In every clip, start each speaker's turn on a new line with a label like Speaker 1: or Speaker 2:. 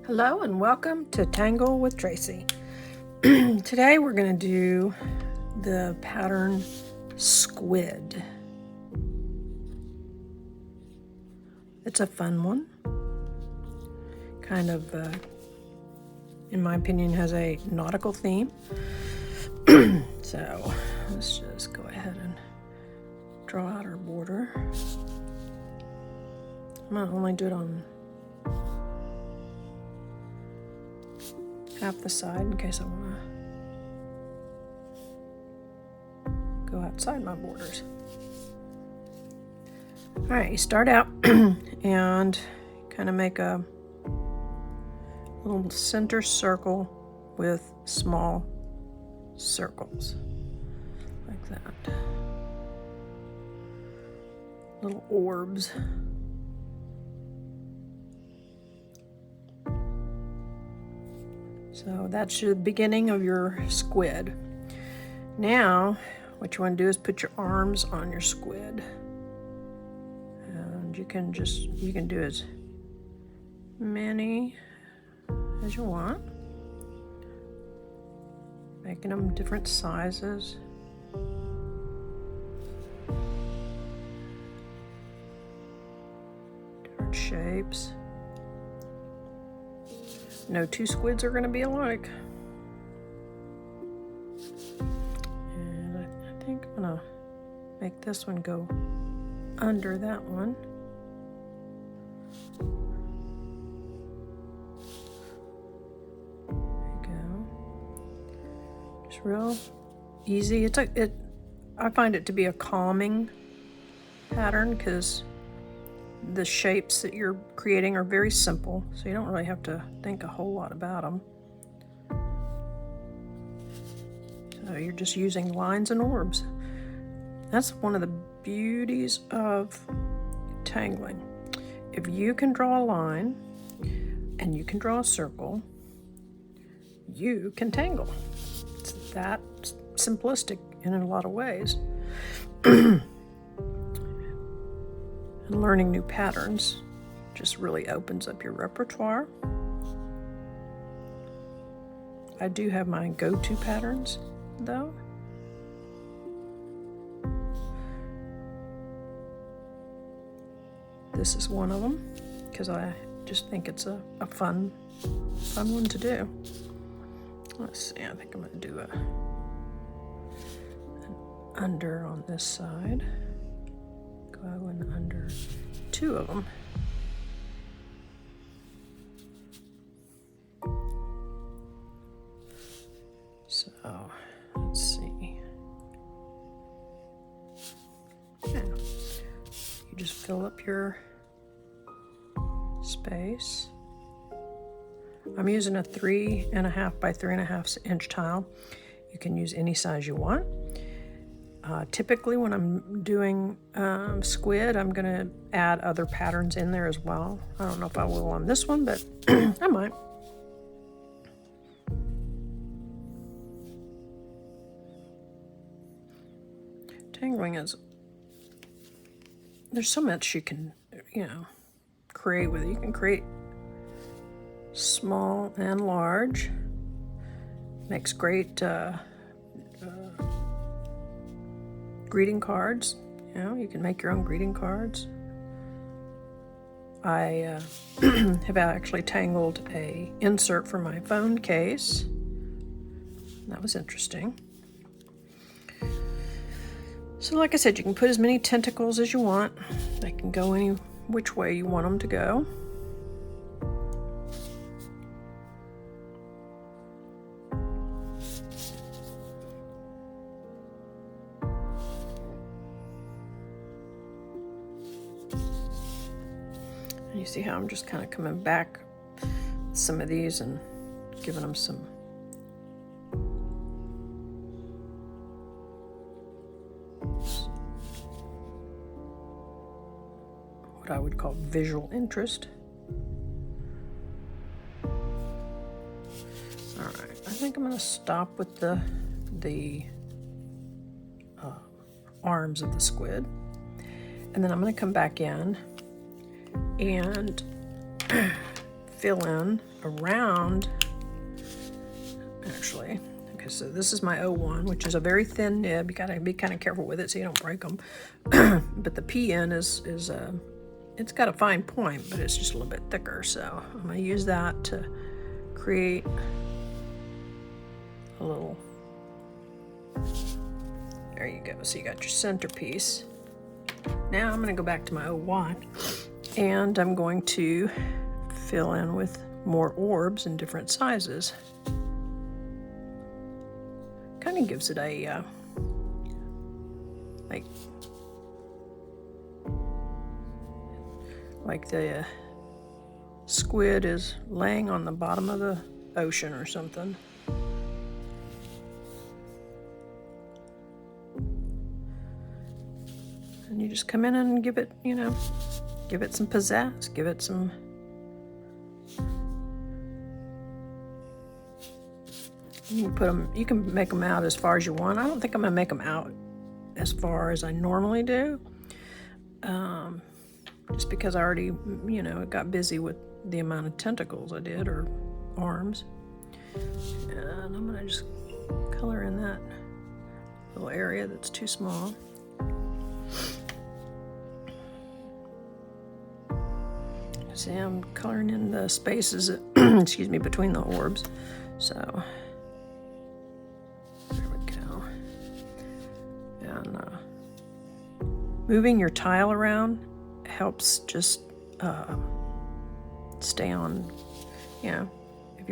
Speaker 1: Hello and welcome to Tangle with Tracy. Today we're going to do the pattern Squid. It's a fun one. Kind of, in my opinion, has a nautical theme. So let's just go ahead and draw out our border. I'm going to only do it on half the side in case I want to go outside my borders. All right, you start out and kind of make a little center circle with small circles like that. Little orbs. So that's the beginning of your squid. Now, what you want to do is put your arms on your squid. And you can do as many as you want. Making them different sizes. Different shapes. No two squids are going to be alike. And I think I'm going to make this one go under that one. There you go. Just real easy. I find it to be a calming pattern because the shapes that you're creating are very simple, so you don't really have to think a whole lot about them. So you're just using lines and orbs. That's one of the beauties of tangling. If you can draw a line and you can draw a circle, you can tangle. It's that simplistic in a lot of ways. And learning new patterns just really opens up your repertoire. I do have my go-to patterns, though. This is one of them, because I just think it's a fun one to do. Let's see, I think I'm going to do an under on this side. Go in under two of them. So let's see. Yeah. You just fill up your space. I'm using a 3.5 by 3.5 inch tile. You can use any size you want. Typically when I'm doing squid, I'm going to add other patterns in there as well. I don't know if I will on this one, but I might. Tangling there's so much you can, create with it. You can create small and large. Makes great greeting cards. You can make your own greeting cards. I have actually tangled a insert for my phone case. That was interesting. So like I said, you can put as many tentacles as you want. They can go any which way you want them to go. You see how I'm just kind of coming back with some of these and giving them some what I would call visual interest. All right, I think I'm going to stop with the arms of the squid, and then I'm going to come back in and fill in around, actually. Okay, so this is my 01, which is a very thin nib. You gotta be kind of careful with it so you don't break them. But the PN is it's got a fine point, but it's just a little bit thicker. So I'm gonna use that to create a little, there you go. So you got your centerpiece. Now I'm gonna go back to my 01 and I'm going to fill in with more orbs in different sizes. Kind of gives it a like the squid is laying on the bottom of the ocean or something. And you just come in and give it, you know, give it some pizzazz, give it some, you can put them, you can make them out as far as you want. I don't think I'm gonna make them out as far as I normally do. Just because I already, you know, got busy with the amount of tentacles I did, or arms. And I'm gonna just color in that little area that's too small. See, I'm coloring in the spaces, excuse me, between the orbs. So, there we go. And moving your tile around helps just stay on, you know,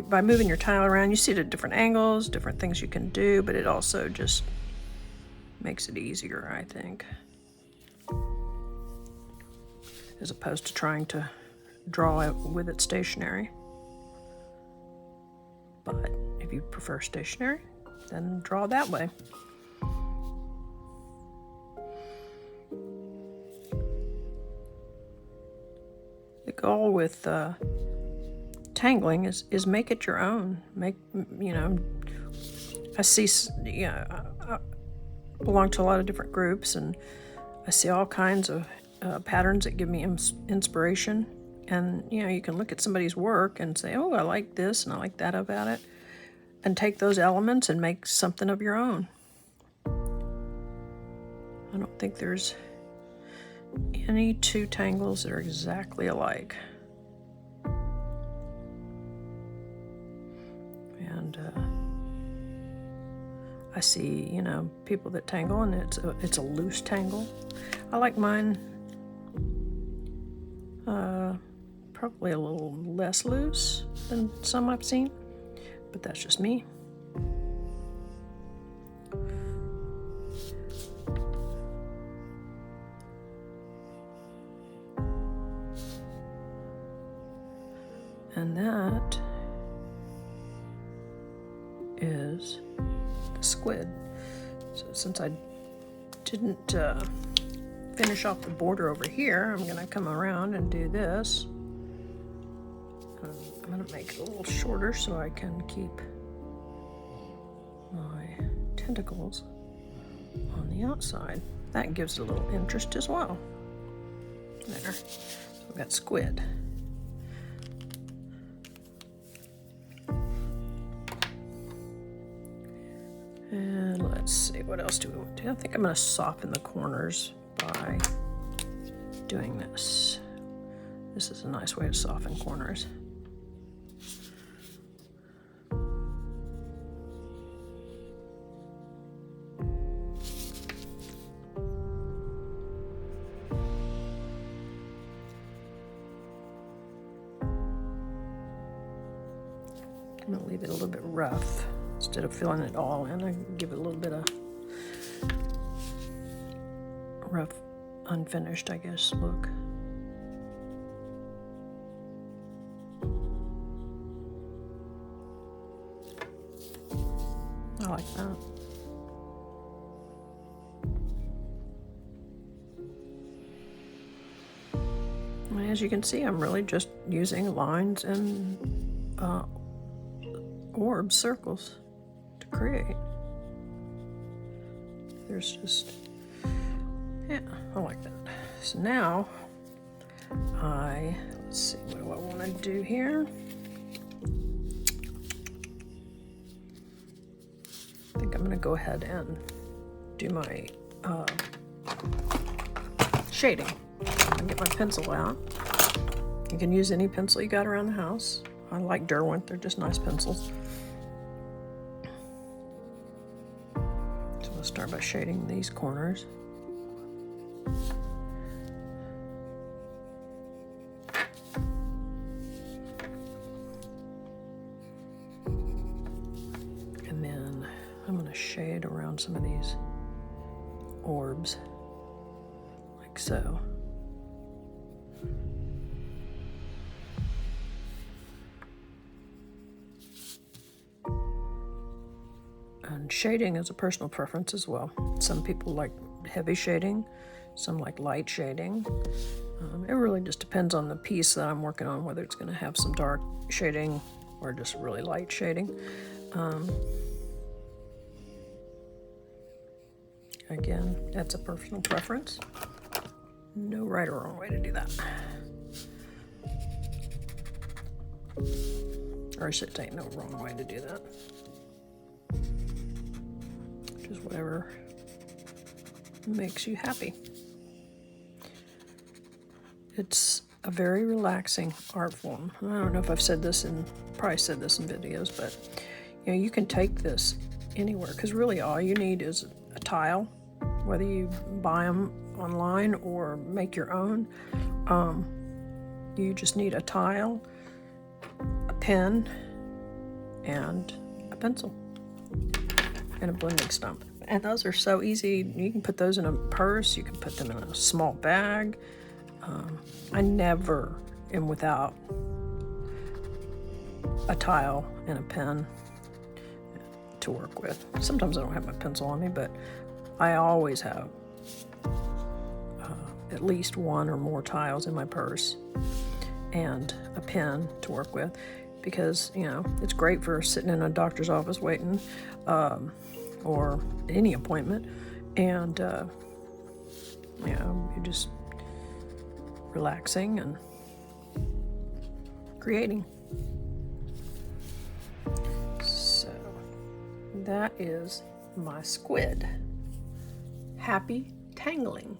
Speaker 1: by moving your tile around, you see it at different angles, different things you can do, but it also just makes it easier, I think, as opposed to trying to draw it with it stationary. But if you prefer stationary, then draw that way. The goal with tangling is make it your own. Make, you know, I see, yeah, I belong to a lot of different groups, and I see all kinds of patterns that give me inspiration. And, you know, you can look at somebody's work and say, oh, I like this and I like that about it, and take those elements and make something of your own. I don't think there's any two tangles that are exactly alike. And I see, you know, people that tangle and it's a loose tangle. I like mine probably a little less loose than some I've seen, but that's just me. And that is the squid. So since I didn't finish off the border over here, I'm gonna come around and do this. I'm gonna make it a little shorter so I can keep my tentacles on the outside. That gives it a little interest as well. There, so we've got squid. And let's see, what else do we want to do? I think I'm going to soften the corners by doing this. This is a nice way to soften corners. I'm going to leave it a little bit rough. Instead of filling it all in, I give it a little bit of rough, unfinished, I guess, look. I like that. And as you can see, I'm really just using lines and orbs, circles to create. There's just, yeah, I like that. So now I Let's see, what do I want to do here? I think I'm going to go ahead and do my shading. I'm going to get my pencil out. You can use any pencil you got around the house. I like Derwent, they're just nice pencils. So we'll start by shading these corners. And then I'm going to shade around some of these orbs, like so. And shading is a personal preference as well. Some people like heavy shading, some like light shading. It really just depends on the piece that I'm working on, whether it's going to have some dark shading or just really light shading. Again, that's a personal preference. No right or wrong way to do that. Or I should say no wrong way to do that. Just whatever makes you happy. It's a very relaxing art form. I don't know if I've said this probably said this in videos, but you know, you can take this anywhere, because really all you need is a tile, whether you buy them online or make your own. You just need a tile, a pen, and a pencil, and a blending stump. And those are so easy. You can put those in a purse, you can put them in a small bag. I never am without a tile and a pen to work with. Sometimes I don't have my pencil on me, but I always have at least one or more tiles in my purse and a pen to work with, because you know, it's great for sitting in a doctor's office waiting, or any appointment, and you know, you're just relaxing and creating. So that is my squid. Happy tangling.